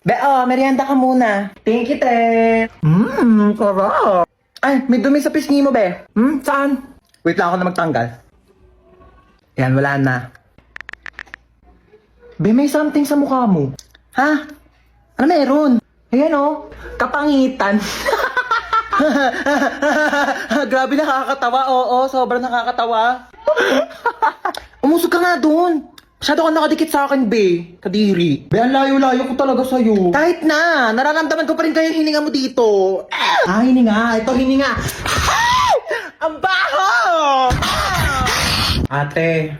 Be, merienda ka muna. Thank you, te. Sarap. Ay, may dumi sa pisngi mo, be. Saan? Wait lang ako na magtanggal. Yan, wala na. Be, may something sa mukha mo. Ha? Ano meron? Ayan, kapangitan. Grabe, nakakatawa. Oo, sobrang nakakatawa. Umusog ka nga doon. Masyado ka nakadikit sa akin, be. Kadiri. Be, ang layo-layo ko talaga sa'yo. Kahit na, nararamdaman ko pa rin kayo yung hininga mo dito. Hininga. Ito, hininga. Ang baho! Ate.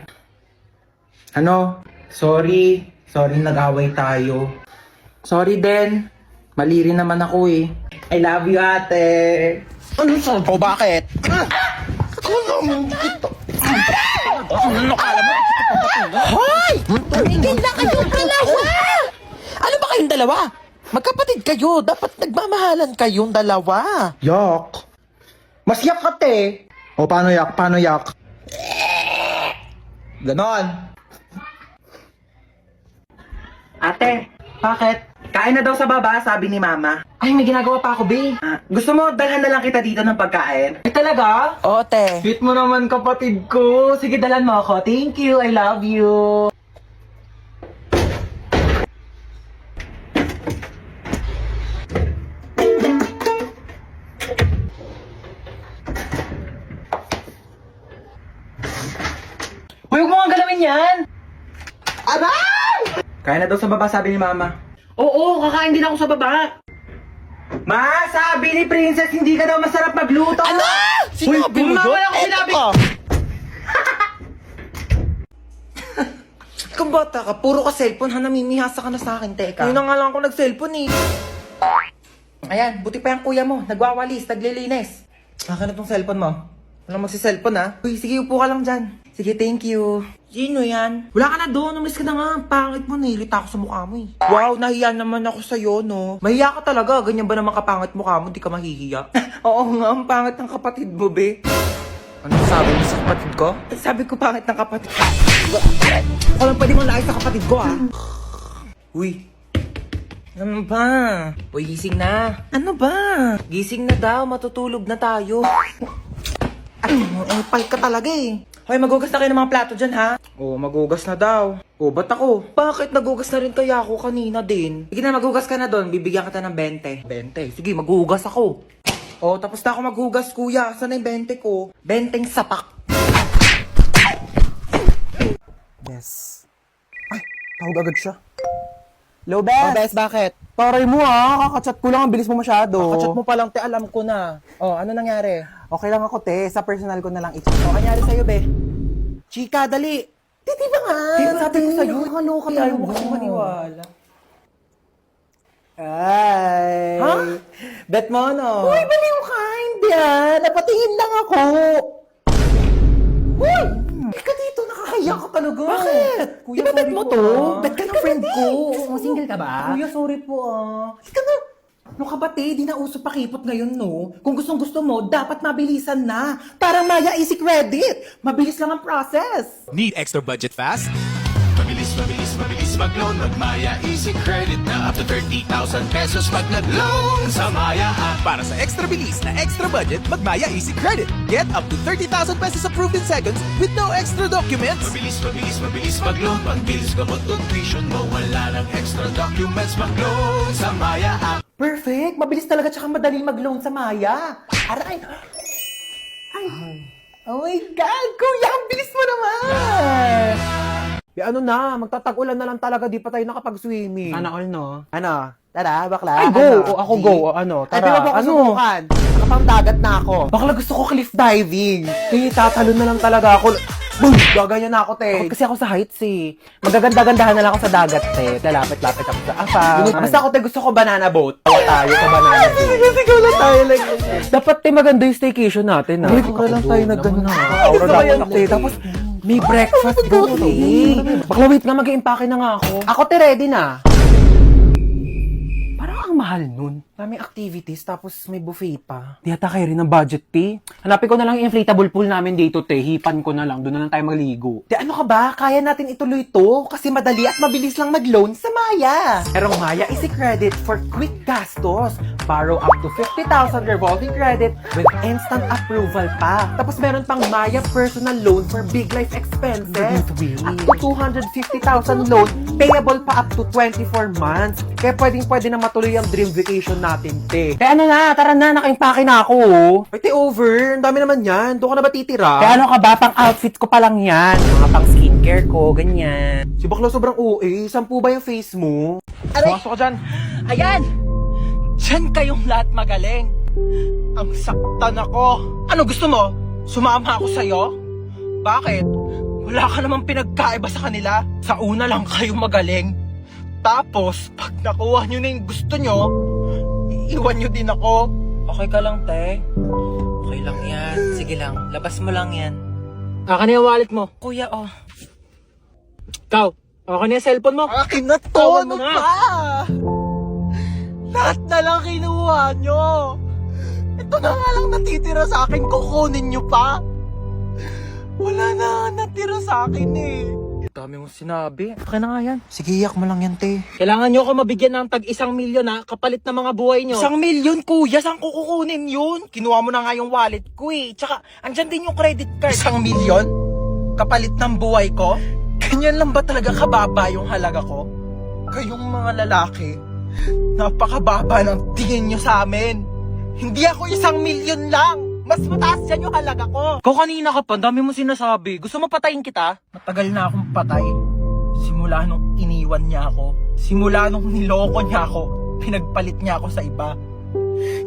Ano? Sorry. Sorry, nag-away tayo. Sorry din. Mali rin naman ako eh. I love you, ate. Ano sa? O, bakit? Ano kala mo? Hoy! Tumigil na kayong dalawa! Ano ba kayong dalawa? Magkapatid kayo. Dapat nagmamahalan kayong dalawa. Yak. Mas yak ka, te. O, paano yak? Paano yak? Ganon. Ate, bakit? Kain na daw sa baba, sabi ni Mama. Ay, may ginagawa pa ako, be. Gusto mo, dalhan na lang kita dito ng pagkain? Ay, talaga? Oo, te. Sweet mo naman, kapatid ko. Sige, dalhan mo ako. Thank you, I love you. Huwag mo nga galawin yan! Aray! Kaya na daw sa baba, sabi ni Mama. Oo, kakain din ako sa baba. Ma, sabi ni Princess, hindi ka daw masarap magluto. Ano? Sinabi mo Mama, yun? ako sinabi ko. Kung bata ka, puro ka cellphone, namimihasa ka na sa akin, teka. Yun na nga lang ako nag-cellphone eh. Ayan, buti pa yung kuya mo. Nagwawalis, naglilinis. Akin na tong cellphone mo. Walang magsi-cellphone ha. Uy, sige, upo ka lang dyan. Sige, thank you. Sino yan? Wala ka na doon, umalis ka na nga. Pangit mo, nahilita ako sa mukha mo eh. Wow, nahiya naman ako sa'yo, no? Mahiya ka talaga, ganyan ba naman kapangit mukha mo, di ka mahihiya? Oo nga, ang pangit ng kapatid mo, be. Ano sabi mo sa kapatid ko? Sabi ko pangit ng kapatid ko. Ako lang pwede mong laay sa kapatid ko, ah. Uy. Ano ba? Uy, gising na. Ano ba? Gising na daw, matutulog na tayo. Ay, pal ka talaga eh. Hoy, magugas na kayo ng mga plato dyan, ha? Oo, magugas na daw. Oo, ba't ako? Bakit? Nagugas na rin kaya ako kanina din. Sige na, magugas ka na doon. Bibigyan kita ng 20. 20? Sige, maghugas ako. Oo, tapos na ako maghugas, kuya. Saan na yung 20 ko? 20 sapak. Yes. Ay, tawag agad siya. Hello, Bes? Oh, Bes, bakit? Taray mo, ha? Kakachat ko lang. Ang bilis mo masyado. Kakachat mo pa lang, te, alam ko na. Oh, ano nangyari? Okay lang ako, te. Sa personal ko na lang i-check. Ano nangyari sa'yo, be? Chika, dali. Di ba nga? Sabi ko sa'yo, nakaloka tayo. Huwag kang maniwala. Ay. Ha? Bet mo, no? Uy, baliw ka, hindi ah. Napatingin lang ako. Uy! Ika dito, nakakaya ka talaga. Bakit? Kuya, Di ba bet sorry mo po, to? ah. Bet ka ng friend ko. Single ka ba? Kuya, sorry po, ah. Ika nga. Ano ka ba, te? Di na uso pakipot ngayon, no? Kung gustong gusto mo, dapat mabilisan na. Parang Maya Easy Credit. Mabilis lang ang process. Need extra budget fast? Mabilis, mabilis, mabilis mag-loan. Mag-Maya Easy Credit na up to 30,000 pesos pag nag-loan sa Maya app. Para sa extra bilis na extra budget, mag-Maya Easy Credit. Get up to 30,000 pesos approved in seconds with no extra documents. Mabilis, mabilis, mabilis mag-loan. Pag-bilis gamot tuition mo, wala ng extra documents. Mag-loan sa Maya app. Perfect! Mabilis talaga tsaka madali mag-loan sa Maya. Aray! Ay! Oh my God! Kuya, ang bilis mo naman! Ano na, magtatag-ulan na lang talaga, di pa tayo nakapag-swimming. Sana all, no? Ano? Tara, bakla. Ay, go! Ano? O, ako go! O, ano? Ay, Tara! di ba ako subukan? Nakapang dagat na ako. Bakla gusto ko cliff diving! Te, tatalon na lang talaga ako. Boom! Gaganyan na ako, te. Takot kasi ako sa heights eh. Magaganda-gandahan na lang ako sa dagat, te. Lalapit-lapit ako sa afang. Basta ako, te, gusto ko banana boat. Tawa tayo sa banana boat. Sige na tayo lang. Dapat, te, maganda yung staycation natin, ha? Uy, para lang tayo na ganun. Aura Gusto ko dapat, yan, te. Tapos, may breakfast buffet. Bakla, wait nga, mag-i-impake na nga ako. Ako, te, ready na. Parang ang mahal nun. Daming activities, tapos may buffet pa. Di ata kayo rin ng budget, te. Hanapin ko na lang yung inflatable pool namin dito, te. Hipan ko na lang. Doon na lang tayo maligo. Di ano ka ba? Kaya natin ituloy to kasi madali at mabilis lang mag-loan sa Maya. Maya. Merong Maya Easy Credit for quick gastos. Borrow up to 50,000 revolving credit with instant approval pa. Tapos meron pang Maya Personal Loan for big life expenses. Up to 250,000 loan, payable pa up to 24 months. Kaya pwede na matuloy ang dream vacation natin, te. Kaya ano na, tara na, naka-impake na ako. Ay, te, over. Ang dami naman yan. Doon ka na ba titira? Kaya ano ka ba, pang outfit ko pa lang yan. Mga pang skincare ko, ganyan. Si bakla sobrang OA. Sampu ba yung face mo? Pumasok ka dyan. Ayan! Diyan kayong lahat magaling. Ang saktan ako. Ano gusto mo? Sumama ako sa'yo? Bakit? Wala ka namang pinagkaiba sa kanila. Sa una lang kayo magaling. Tapos, pag nakuha nyo na yung gusto nyo, iwan nyo din ako. Okay ka lang, te? Okay lang yan. Sige lang, labas mo lang yan. Akin na yung wallet mo. Kuya, oh. Ikaw, akin na yung cellphone mo. Akin na to! Ano pa? Lahat na lang kinuha nyo. Ito na nga lang natitira sa akin, kukunin nyo pa. Wala na natira sa akin eh. Dami mong sinabi. Akin na nga yan. Sige, iyak mo lang yan, te. Kailangan nyo ako mabigyan ng tag 1 milyon ha, kapalit ng mga buhay nyo. 1 milyon kuya, saan ko kukunin yun? Kinuha mo na nga yung wallet ko eh. Tsaka, andyan din yung credit card. 1 milyon? Kapalit ng buhay ko? Ganyan lang ba talaga kababa yung halaga ko? Kayong mga lalaki, napakababa ng tingin nyo sa amin. Hindi ako 1 milyon lang. Mas mataas yan yung halaga ko. Ikaw kanina ka pa, dami mo sinasabi. Gusto mo patayin kita? Matagal na akong patay. Simula nung iniwan niya ako. Simula nung niloko niya ako. Pinagpalit niya ako sa iba.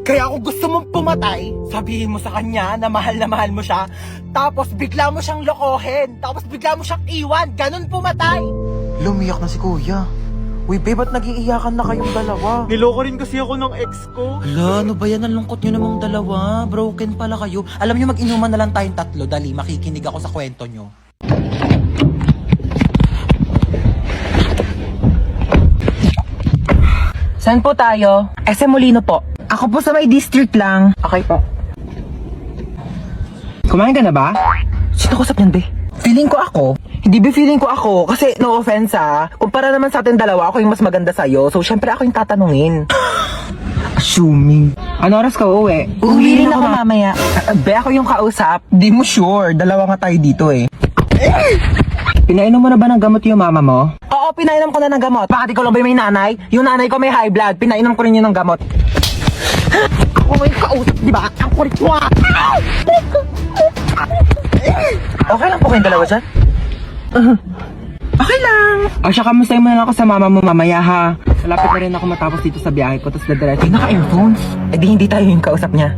Kaya kung gusto mong pumatay, sabihin mo sa kanya na mahal mo siya. Tapos bigla mo siyang lokohin. Tapos bigla mo siyang iwan. Ganun pumatay. Lumiyak na si kuya. Uy, babe, ba't nag-iiyakan na kayong dalawa? Niloko rin kasi ako ng ex ko. Hala, ano ba yan? Ang lungkot nyo namang dalawa. Broken pala kayo. Alam nyo, mag-inuman na lang tayong tatlo. Dali, makikinig ako sa kwento nyo. Saan po tayo? SM Molino po. Ako po sa may district lang. Okay po. Kumain ka na ba? Sino kusap yan, be? Feeling ko ako. Hindi ba feeling ko ako? Kasi no offense ha. Kumpara naman sa atin dalawa, ako yung mas maganda sa'yo. So syempre ako yung tatanungin. Assuming. Ano oras ka uuwi? Uwi rin ako mamaya. Be, ako yung kausap. Di mo sure. Dalawa nga tayo dito eh. Pinainom mo na ba ng gamot yung mama mo? Oo, pinainom ko na ng gamot. Bakit ikaw lang ba may nanay? Yung nanay ko may high blood. Pinainom ko rin yun ng gamot. Ako may kausap, di ba? Ang kulit mo ah! Okay lang po kayong dalawa dyan? Okay lang. O siya, kamusta mo na lang ako sa mama mo mamaya ha. Malapit na rin ako matapos dito sa biyahe ko. Tapos dadiretso. Naka-earphones? Eh di hindi tayo yung kausap niya.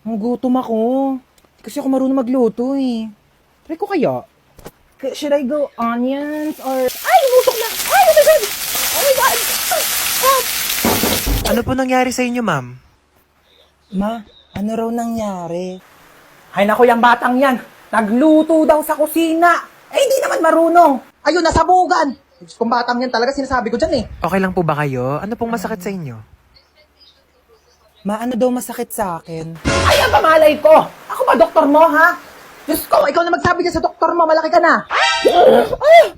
Gutom ako. Kasi ako marunong magluto eh. Try ko kaya. Should I go onions or... Ay! Lutok na! Ay! Oh my God! Oh my God! Ano po nangyari sa inyo, ma'am? Ma, ano raw nangyari? Ay naku, yung batang yan. Nagluto daw sa kusina. Eh, hindi naman marunong. Ayun, nasabugan. Kung batang yan talaga, sinasabi ko dyan eh. Okay lang po ba kayo? Ano pong masakit sa inyo? Ma, ano daw masakit sa akin? Ay, ang pamalay ko! Ako ba doktor mo, ha? Diyos ko, ikaw na magsabi ka sa doktor mo. Malaki ka na. Ay!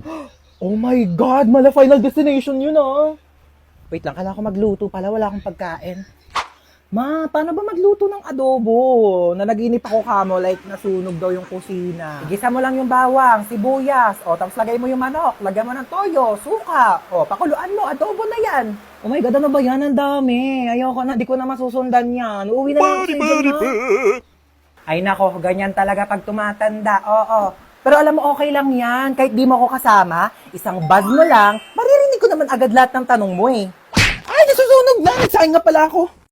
Oh my God, mala final destination yun, ah. Wait lang, kailangan ko magluto pala. Wala akong pagkain. Ma, paano ba magluto ng adobo? Nanaginip ako kamo, like nasunog daw yung kusina. Igisa mo lang yung bawang, sibuyas, o tapos lagay mo yung manok, lagyan mo ng toyo, suka, o pakuluan mo, adobo na yan. Oh my God, ano ba yan? Ang dami. Ayoko na, di ko na masusundan yan. Uuwi na lang ako sa inyo, Ay nako, ganyan talaga pag tumatanda, oo. Pero alam mo, okay lang yan. Kahit di mo ako kasama, isang buzz mo lang, maririnig ko naman agad lahat ng tanong mo eh. Ay, nasusunog na! Nagsayang nga pala ako.